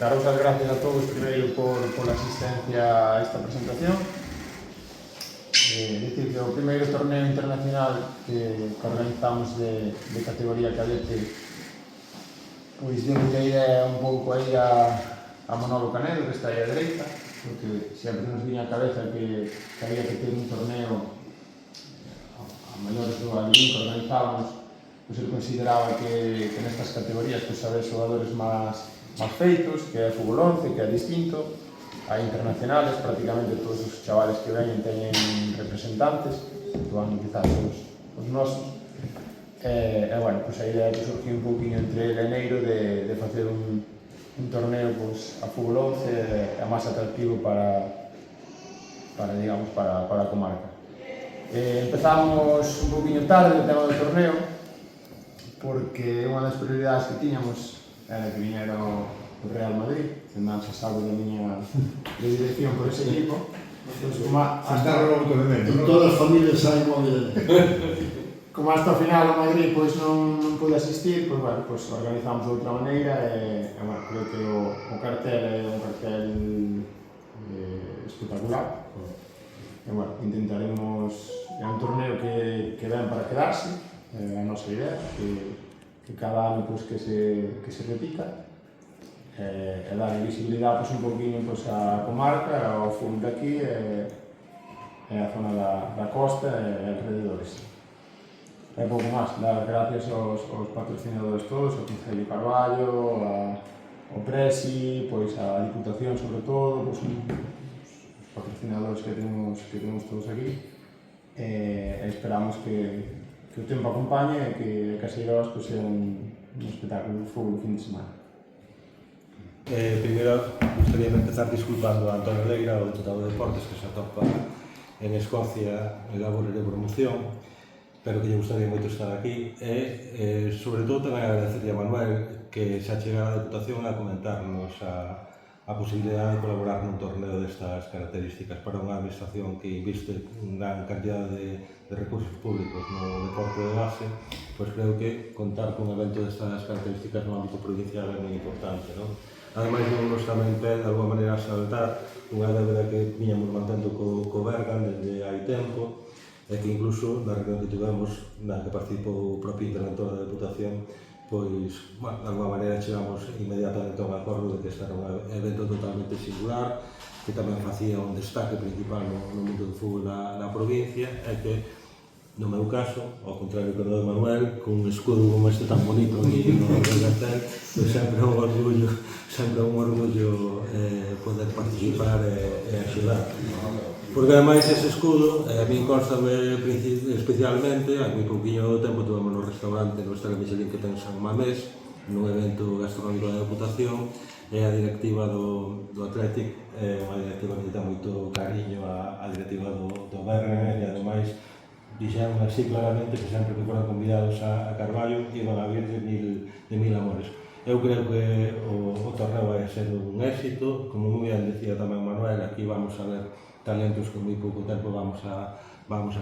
daros as gracias a todos primeiro por la asistencia a esta presentación. Decir que o primeiro torneo internacional que organizamos de categoría cadete, pois demos a idea un pouco aí a Manolo Canedo, que está aí á dereita, porque sempre nos viña a cabeza que había que ter un torneo a maiores do Alín que organizábamos. Pois ele consideraba que nestas categorías pois había xogadores máis feitos, que é fútbol 11, que é distinto. Hai internacionales, prácticamente todos os chavales que veñen teñen representantes, actuando quizás os nosos. Bueno, pois a idea que surgiu un pouquinho entre el e Neiro de facer un torneo pois, a fútbol 11 é máis atractivo para a comarca. Empezamos un pouquinho tarde o tema do torneo, porque unha das prioridades que tiñamos era que viñera o Real Madrid, tendamos a salvo da miña dirección por ese equipo. Todas as familias saen moi de... Como hasta o final o Madrid pois non pode asistir, pois bueno, pois organizamos de outra maneira e bueno, creo que o cartel é un cartel espectacular. E bueno, intentaremos, é un torneo que ven para quedarse, é a nosa idea, que cada ano pois que se repita. E dar visibilidade un pouquinho á comarca, ao fútbol de aquí e a zona da costa e alrededores. E pouco máis, dar gracias aos patrocinadores todos, ao Concello de Carballo, ao Presi, á Diputación sobre todo, os patrocinadores que temos todos aquí. E esperamos que o tempo acompañe e que as Eiroas sean un espectáculo de fútbol fin de semana. Primeiro, gustaría empezar disculpando a Antonio Leira, o deputado de Deportes, que se atopa en Escocia en labores de promoción, pero que lle gustaría moito estar aquí. E, sobre todo, tamén agradecerle a Manuel que se achegara a Deputación a comentarnos a posibilidade de colaborar nun torneo destas características para unha administración que investe unha cantidad de recursos públicos no deporte de base. Pois creo que contar cun evento destas características no ámbito provincial é moi importante, non? Ademais, nos tamén pede, de alguma maneira, saltar unha débeda que viñamos mantendo co Bergan desde hai tempo, e que incluso na reunión que tivemos, na que participou o propio interventor da Deputación, pois, de alguma maneira, chegamos inmediatamente a un acordo de que este era un evento totalmente singular, que tamén facía un destaque principal no mundo do fútbol na provincia, e que, no meu caso, ao contrario que o de Manuel, cun escudo como este tan bonito aquí no cartel, pois sempre é un orgullo poder participar e axudar. Porque ademais ese escudo, a min constame especialmente, hai moi pouquinho tempo tuvemos no restaurante no Estrela Michelin que ten San Mamés, nun evento gastronómico da Deputación, e a directiva do Athletic, unha directiva que ten moito cariño á directiva do Bergen, e ademais dixeron así claramente que sempre que foran convidados a Carballo iban a vir de mil amores. Eu creo que o torneo vai ser un éxito, como moi ben decía tamén Manuel, aquí vamos a ver talentos que en moi pouco tempo vamos a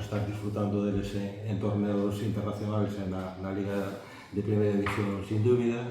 estar disfrutando deles en torneos internacionales e na Liga de Primeira División, sin dúbida.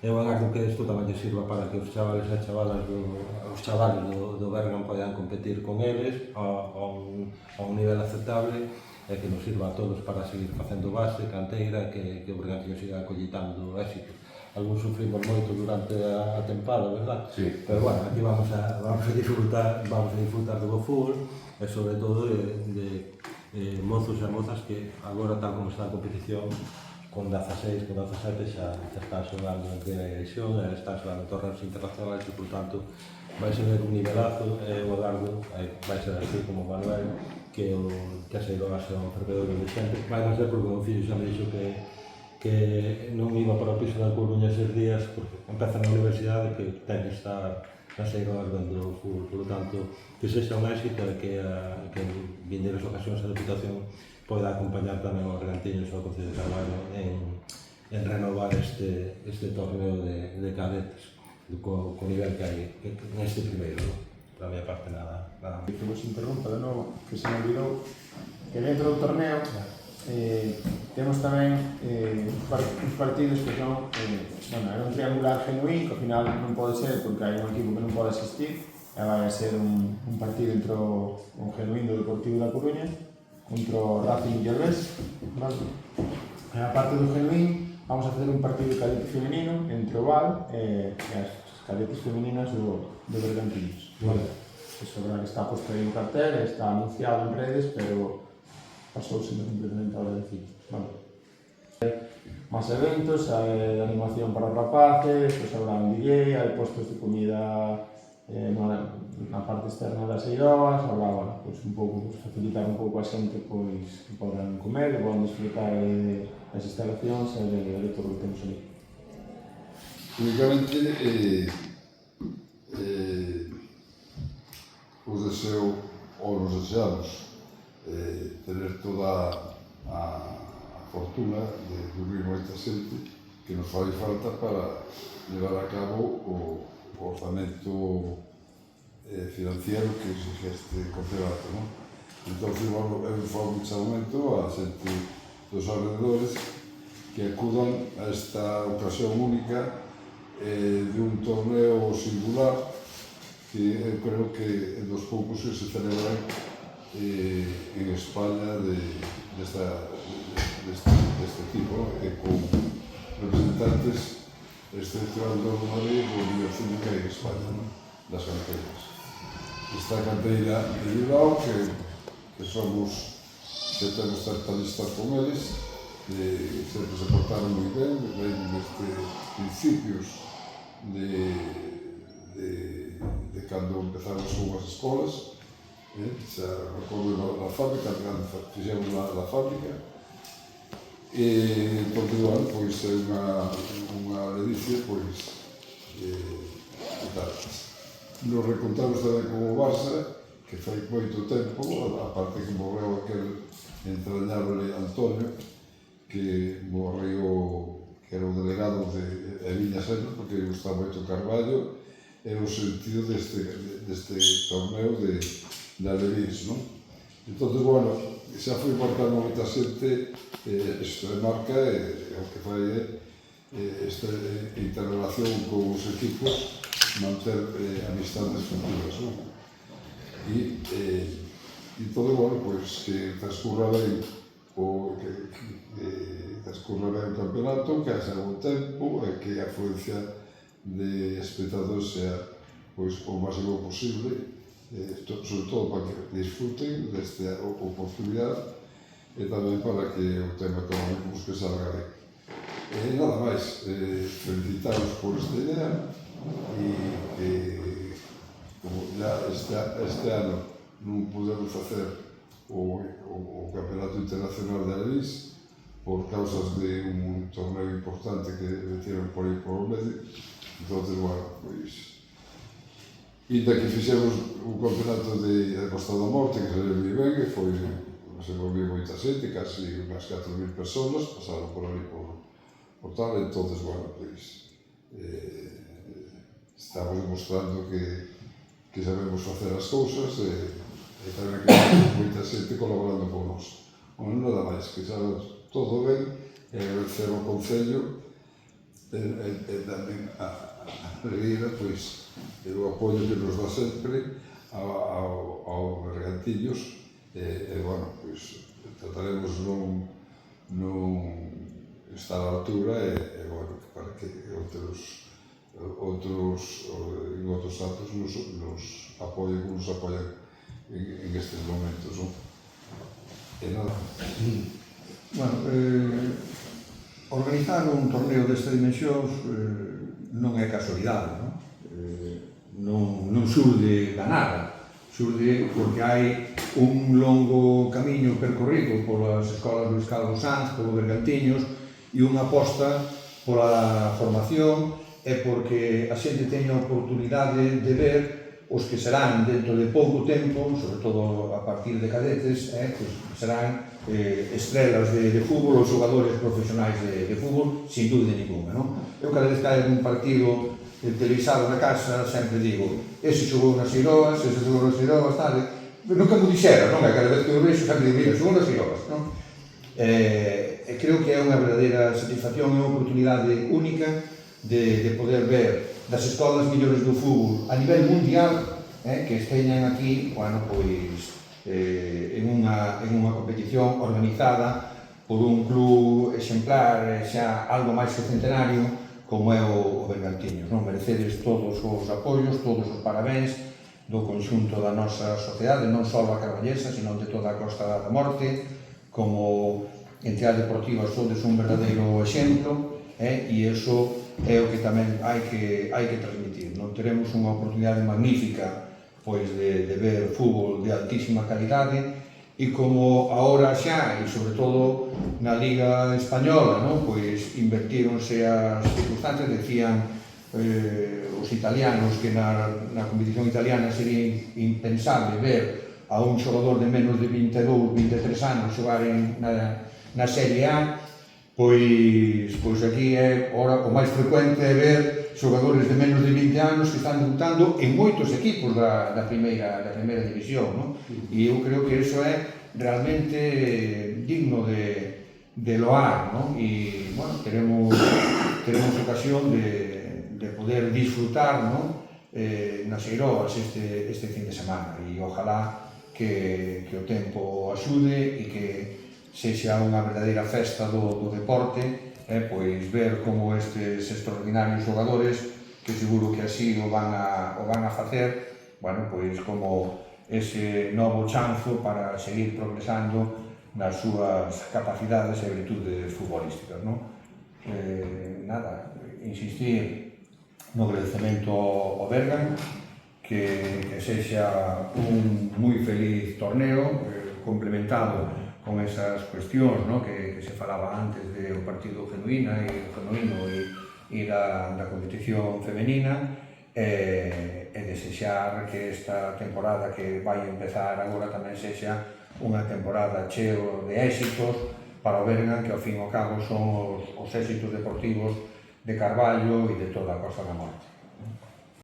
Eu agardo que isto tamén lle sirva para que os chavales e chavalas do Bergan podan competir con eles a un nivel aceptable, e que nos sirva a todos para seguir facendo base, canteira, que o Bergantiño siga collitando éxito. Algúns sufrimos moito durante a tempada, verdad? Sí. Pero bueno, aquí vamos a disfrutar do bo fútbol, e sobre todo de mozos e mozas que agora, tal como está a competición, con 16, con 17 xa están xogando en primeira división, están xogando en torneos internacionales, e, por tanto, vai ser un nivelazo, e o agardo vai ser así como Manuel, que as Eiroas é un fervedor de xente. Vai non ser porque o meu fillo xa me dixo que non iba para o piso da Coruña eses días, porque empeza na universidade, que ten que estar nas Eiroas vendo o fútbol. Por lo tanto, que sexa un éxito, e que en vindeiras ocasións a Deputación poida acompañar tamén aos Bergantiños ou ao Concello de Carballo en renovar este torneo de cadetes co nivel que hai neste primeiro. Da miña parte nada. Que vos interrompa de novo, que se me olvidou que dentro do torneo temos tamén uns partidos que son, era un triangular genuín, que ao final non pode ser porque hai un equipo que non pode asistir, e vai a ser un partido entre o genuín do Deportivo da Coruña contra o Racing Gervés, vale? E a parte do genuín vamos a facer un partido de cadete femenino entre o Val e as cadetes femeninas do Bergantiños, vale? Eso que está posto aí no cartel, está anunciado en redes, pero pasouse completamente ahora de decir, vale? Más eventos, hai animación para os rapaces, pois habrá un DJ, hai postos de comida na parte externa das eiroas, habrá, pois, un pouco, facilitar un pouco a xente, pois, que podan comer, que podan disfrutar das instalacións e de todo o que temos ali. Únicamente, os deseo, ou nos deseamos, tener toda a fortuna de unir moita xente que nos fai falta para levar a cabo o orzamento financiero que exige este campeonato, non? Entón, bueno, eu fago un chamamento a xente dos alrededores que acudan a esta ocasión única de un torneo singular que eu creo que é dos poucos que se celebran en España deste tipo, con representantes excepcionando o Madrid do Universidade que hai en España, das canteiras. Esta canteira de Bilbao, que somos, que temos certa lista con eles, que sempre se portaron moi ben, desde principios de cando empezamos con as escolas, xa recordo na fábrica, cando fixemos na fábrica, e, porque, bueno, pois é unha ledicia, pois, tal. Nos recontamos tamén con o Barça, que fai moito tempo, a parte que morreu aquel entrañable Antonio, que morreu, que era o delegado de Viña Serra, porque lle gustaba moito Carballo, e o sentido deste torneo de Alevís, non? Entón, bueno, xa foi marcando moita xente isto de marca e o que fai esta interrelación con os equipos, manter amistades futuras, non? E todo, bueno, pois que transcurra ben o campeonato, que haxa o tempo e que a afluencia de espectadores sea pois o máximo posible, sobre todo para que disfruten desta oportunidade e tamén para que o tema económico que salga ben. E nada máis, felicitaros por esta idea e como ya este ano non podemos facer o Campeonato Internacional de Alevís por causas de un torneo importante que metieron por aí por o medio, entón, bueno, pois inda que fixemos un campeonato de Costa da Morte que saliu moi ben, que foi, se volviu moita xente, casi unhas 4.000 personas pasaron por ali por tal, entón, bueno, pois estamos demostrando que sabemos facer as cousas e tamén que moita xente colaborando con nós. Bueno, nada máis, que xa todo ben, e agradecer ao Concello e tamén a Regueira, pois, o apoio que nos dá sempre ao Bergantiños e, bueno, pois, trataremos non estar á altura e, bueno, para que outros en outros actos nos apoien como nos apoian en estes momentos, non? E nada. Bueno, organizar un torneo desta dimensións non é casualidade, non xurde da nada, xurde porque hai un longo camiño percorrido polas escolas Luís Calvo Sanz, polo Bergantiños, e unha aposta pola formación e porque a xente teña a oportunidade de ver os que serán dentro de pouco tempo, sobre todo a partir de cadetes, pues serán estrelas de fútbol ou xogadores profesionais de fútbol, sin dúbida ninguna, non? Eu cada vez que hai un partido televisado na casa, sempre digo, ese xogou nas Eiroas, ese xogou nas Eiroas, tal, nunca me dixera, non? Cada vez que eu vexo, sempre digo, mira, xogou nas Eiroas, non? E creo que é unha verdadeira satisfacción e unha oportunidade única de poder ver das escolas millores do fútbol a nivel mundial que esteñan aquí, bueno, pois en unha competición organizada por un club exemplar, xa algo máis que centenario, como é o Bergantiños. Non merecedes todos os apoios, todos os parabéns do conxunto da nosa sociedade, non só a carballesa, sino de toda a Costa da Morte. Como entidade deportiva sodes un verdadeiro exemplo, e iso é o que tamén hai que transmitir. Non teremos unha oportunidade magnífica pois de ver fútbol de altísima calidade, e como agora xa, e sobre todo na Liga Española, non? Pois invertíronse as circunstancias, decían os italianos que na competición italiana sería impensable ver a un xogador de menos de 22, 23 anos xogar na Serie A, pois aquí é o máis frecuente é ver xogadores de menos de 20 anos que están debutando en moitos equipos da primeira división, non? E eu creo que iso é realmente digno de loar, non? E, bueno, teremos ocasión de poder disfrutar, non? Nas Eiroas este fin de semana, e ojalá que o tempo axude e que sexa unha verdadeira festa do deporte, pois ver como estes extraordinarios xogadores, que seguro que así o van a facer, bueno, pois como ese novo chanzo para seguir progresando nas súas capacidades e virtudes futbolísticas, non? Nada, insistir no agradecemento ao Bergan, que sexa un moi feliz torneo, complementado con esas cuestións, no? que se falaba antes do partido femenino e da competición femenina, e desexar que esta temporada que vai empezar agora tamén sexa unha temporada cheo de éxitos para o Bergan, que ao fin e ao cabo son os éxitos deportivos de Carballo e de toda a Costa da Morte.